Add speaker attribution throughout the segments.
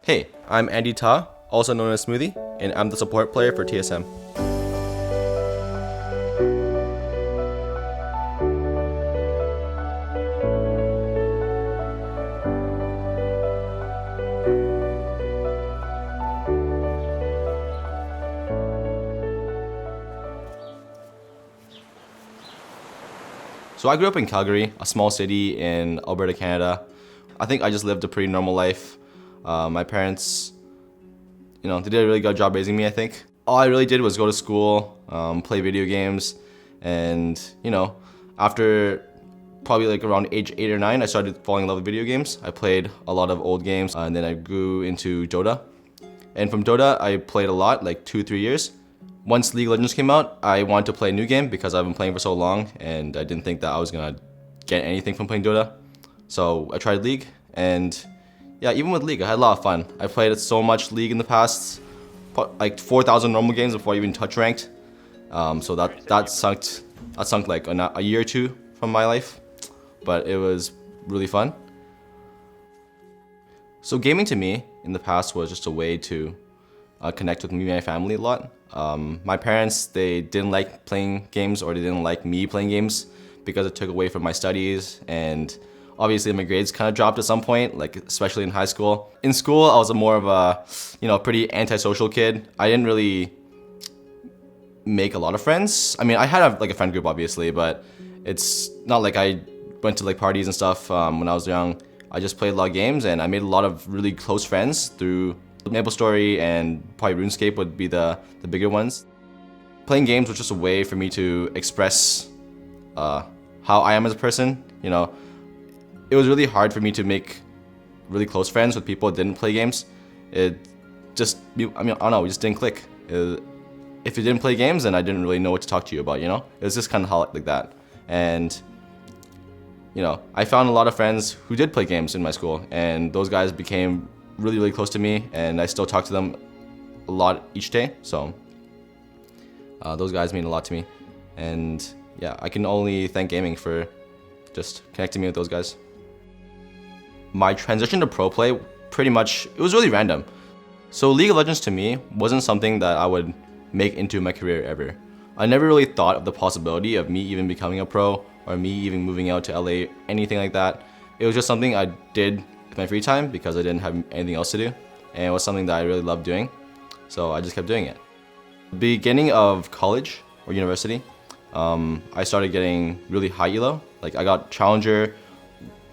Speaker 1: Hey, I'm Andy Ta, also known as Smoothie, and I'm the support player for TSM. So I grew up in Calgary, a small city in Alberta, Canada. I think I just lived a pretty normal life. My parents, they did a really good job raising me, I think. All I really did was go to school, play video games, and, after probably like around age 8 or 9, I started falling in love with video games. I played a lot of old games, and then I grew into Dota. And from Dota, I played a lot, like 2-3 years. Once League of Legends came out, I wanted to play a new game because I've been playing for so long, and I didn't think that I was gonna get anything from playing Dota. So I tried League, and yeah, even with League, I had a lot of fun. I played so much League in the past, like 4,000 normal games before I even touched ranked. So that sunk like a year or two from my life, but it was really fun. So gaming to me in the past was just a way to connect with me and my family a lot. My parents, they didn't like playing games, or they didn't like me playing games because it took away from my studies, and obviously my grades kind of dropped at some point, like especially in high school. In school, I was more of a, pretty antisocial kid. I didn't really make a lot of friends. I mean, I had a friend group obviously, but it's not like I went to like parties and stuff when I was young. I just played a lot of games, and I made a lot of really close friends through MapleStory, and probably RuneScape would be the bigger ones. Playing games was just a way for me to express how I am as a person. It was really hard for me to make really close friends with people that didn't play games. I don't know, we just didn't click. If you didn't play games, then I didn't really know what to talk to you about, It was just kind of like that. And I found a lot of friends who did play games in my school, and those guys became really, really close to me, and I still talk to them a lot each day. So those guys mean a lot to me, and yeah, I can only thank gaming for just connecting me with those guys. My transition to pro play, pretty much, it was really random. So League of Legends to me wasn't something that I would make into my career ever. I never really thought of the possibility of me even becoming a pro, or me even moving out to LA, anything like that. It was just something I did with my free time because I didn't have anything else to do, and it was something that I really loved doing, so I just kept doing it. Beginning of college or university, I started getting really high elo. Like I got challenger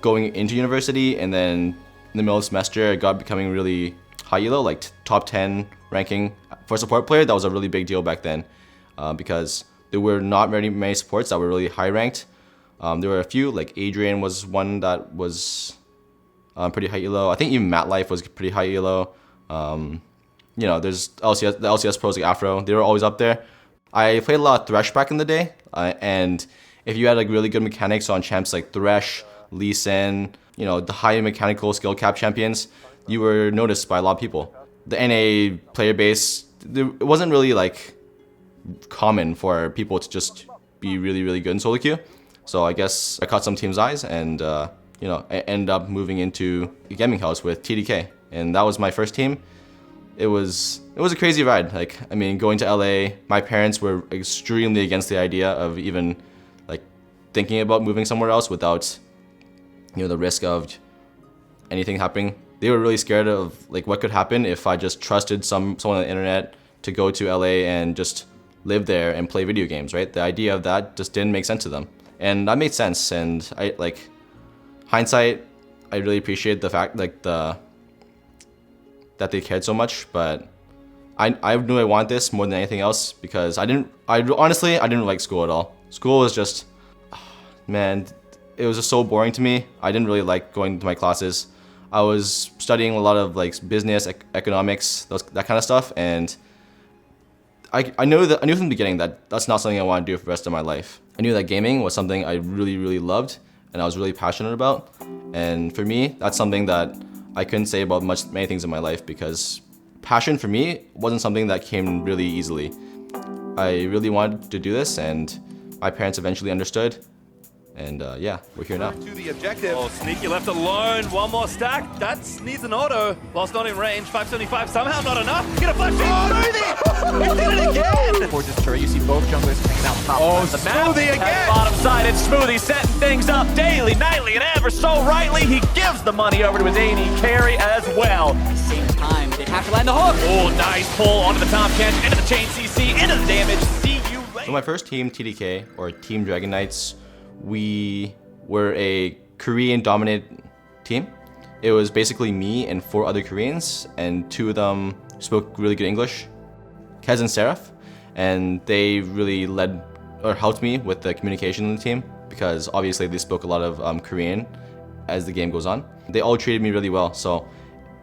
Speaker 1: going into university, and then in the middle of the semester I got becoming really high elo, like top 10 ranking. For a support player, that was a really big deal back then, because there were not very many supports that were really high ranked. There were a few, like Adrian was one that was pretty high elo. I think even Matt Life was pretty high elo. There's LCS, the LCS pros like Afro, they were always up there. I played a lot of Thresh back in the day, and if you had like really good mechanics on champs like Thresh, Lee Sin, the high mechanical skill cap champions, you were noticed by a lot of people. The NA player base, it wasn't really like common for people to just be really, really good in solo queue. So I guess I caught some team's eyes, and I ended up moving into a gaming house with TDK, and that was my first team. It was a crazy ride. Going to LA, my parents were extremely against the idea of even like thinking about moving somewhere else without the risk of anything happening. They were really scared of like what could happen if I just trusted someone on the internet to go to LA and just live there and play video games, right? The idea of that just didn't make sense to them. And that made sense, and hindsight, I really appreciate the fact that they cared so much, but I knew I wanted this more than anything else, because I didn't like school at all. School was just, man, it was just so boring to me. I didn't really like going to my classes. I was studying a lot of like business, economics, that kind of stuff, and I knew from the beginning that that's not something I want to do for the rest of my life. I knew that gaming was something I really, really loved, and I was really passionate about. And for me, that's something that I couldn't say about many things in my life, because passion for me wasn't something that came really easily. I really wanted to do this, and my parents eventually understood. And yeah, we're here now.
Speaker 2: To the objective.
Speaker 3: Oh, Sneaky left alone. One more stack. That needs an auto. Whilst not in range. 575 somehow not enough. Get a flash in. Smoothie! He did it again!
Speaker 4: Towards this turret, you see both junglers hanging out top.
Speaker 2: Oh,
Speaker 4: the map.
Speaker 2: Smoothie again!
Speaker 3: Bottom side, it's Smoothie setting things up daily, nightly, and ever so rightly. He gives the money over to his AD carry as well.
Speaker 4: Same time, they have to land the hook.
Speaker 3: Oh, nice pull onto the top catch, into the chain CC, into the damage. See you later.
Speaker 1: So my first team, TDK, or Team Dragon Knights, we were a Korean dominant team. It was basically me and 4 other Koreans, and 2 of them spoke really good English, Kez and Seraph, and they really led or helped me with the communication in the team because obviously they spoke a lot of Korean as the game goes on. They all treated me really well, so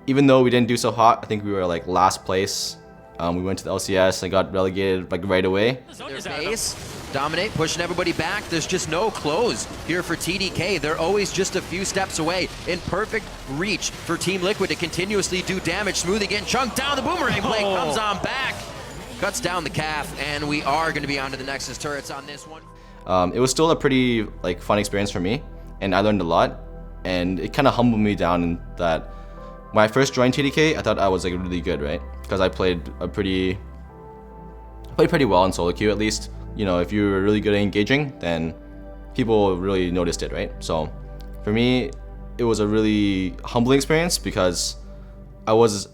Speaker 1: even though we didn't do so hot, I think we were like last place. We went to the LCS and got relegated like right away.
Speaker 5: Their base, dominate, pushing everybody back. There's just no close here for TDK. They're always just a few steps away in perfect reach for Team Liquid to continuously do damage. Smoothie getting chunked down. The boomerang blade comes on back, cuts down the calf, and we are going to be onto the Nexus turrets on this one.
Speaker 1: It was still a pretty like fun experience for me, and I learned a lot, and it kind of humbled me down in that when I first joined TDK, I thought I was like really good, right? Because I played pretty well in solo queue at least. You know, if you were really good at engaging, then people really noticed it, right? So for me, it was a really humbling experience because I was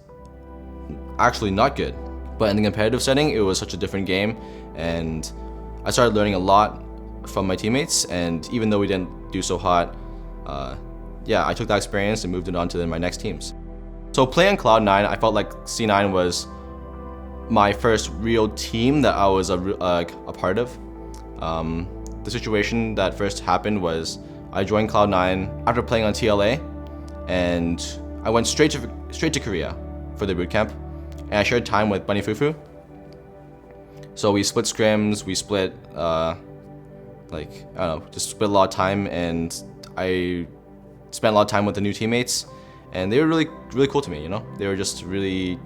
Speaker 1: actually not good. But in the competitive setting, it was such a different game, and I started learning a lot from my teammates. And even though we didn't do so hot, yeah, I took that experience and moved it on to my next teams. So playing on CloudNine, I felt like C9 was my first real team that I was a part of. The situation that first happened was I joined Cloud9 after playing on TLA, and I went straight to Korea for the bootcamp, and I shared time with Bunny Fufu. So we split scrims, we split like I don't know, just split a lot of time, and I spent a lot of time with the new teammates, and they were really cool to me. You know, they were just really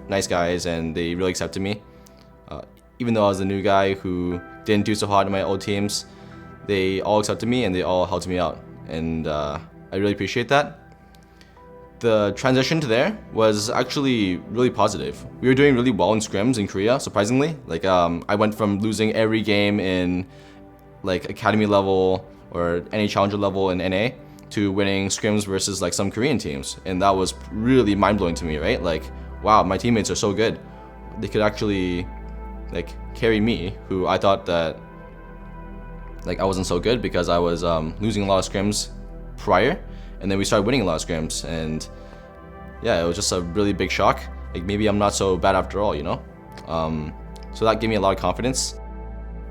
Speaker 1: nice guys, and they really accepted me. Even though I was the new guy who didn't do so hot in my old teams, they all accepted me and they all helped me out, and I really appreciate that. The transition to there was actually really positive. We were doing really well in scrims in Korea, surprisingly. Like I went from losing every game in like academy level or any challenger level in NA to winning scrims versus like some Korean teams, and that was really mind-blowing to me, right? Like, wow, my teammates are so good. They could actually like carry me, who I thought that like I wasn't so good because I was losing a lot of scrims prior, and then we started winning a lot of scrims, and yeah, it was just a really big shock. Like maybe I'm not so bad after all, you know? So that gave me a lot of confidence.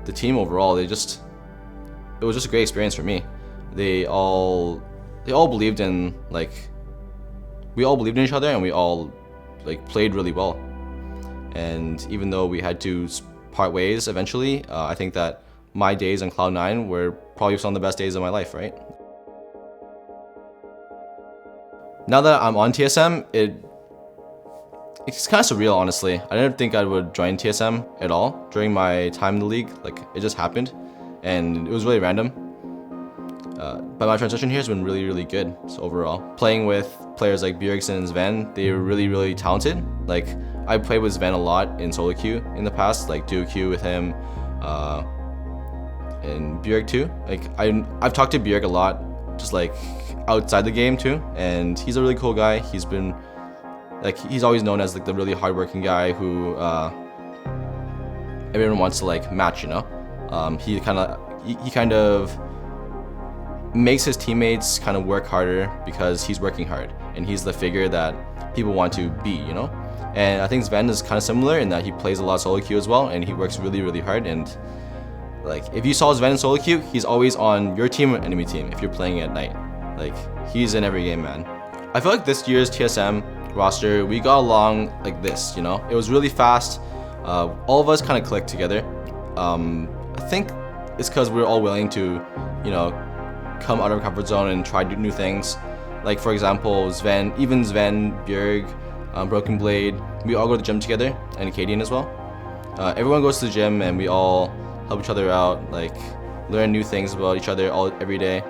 Speaker 1: The team overall, it was just a great experience for me. They all believed in we all believed in each other, and we all like played really well. And even though we had to part ways eventually, I think that my days on Cloud9 were probably some of the best days of my life, right? Now that I'm on TSM, it's kind of surreal, honestly. I didn't think I would join TSM at all during my time in the league. Like, it just happened, and it was really random. But my transition here has been really, really good. So overall, playing with players like Bjergsen and Sven, they were really, really talented. Like, I played with Sven a lot in solo queue in the past, like duo queue with him, and Bjerg too. Like, I've talked to Bjerg a lot, just like outside the game too, and he's a really cool guy. He's been like, he's always known as like the really hardworking guy who everyone wants to like match, you know. He kind of makes his teammates kind of work harder because he's working hard, and he's the figure that people want to be, you know. And I think Sven is kind of similar in that he plays a lot of solo queue as well, and he works really, really hard. And like, if you saw Sven in solo queue, he's always on your team or enemy team if you're playing at night. Like, he's in every game, man. I feel like this year's TSM roster, we got along like this, you know. It was really fast. All of us kind of clicked together. I think it's because we're all willing to, you know, come out of our comfort zone and try new things. Like, for example, Sven, Bjerg, Broken Blade, we all go to the gym together, and Acadian as well. Everyone goes to the gym and we all help each other out. Like, learn new things about each other every day,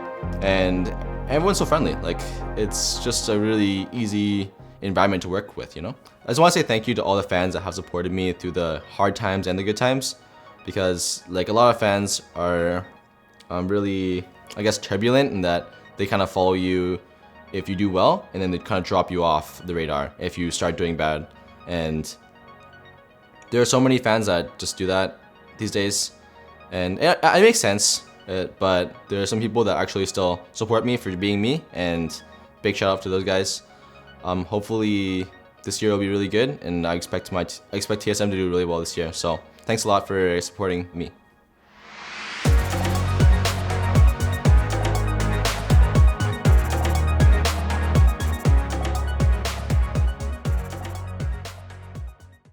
Speaker 1: and everyone's so friendly. Like, it's just a really easy environment to work with, you know? I just want to say thank you to all the fans that have supported me through the hard times and the good times, because like a lot of fans are really, I guess, turbulent in that they kind of follow you if you do well, and then they kind of drop you off the radar if you start doing bad. And there are so many fans that just do that these days, and it makes sense. But there are some people that actually still support me for being me, and big shout out to those guys. Hopefully this year will be really good, and I expect TSM to do really well this year. So thanks a lot for supporting me.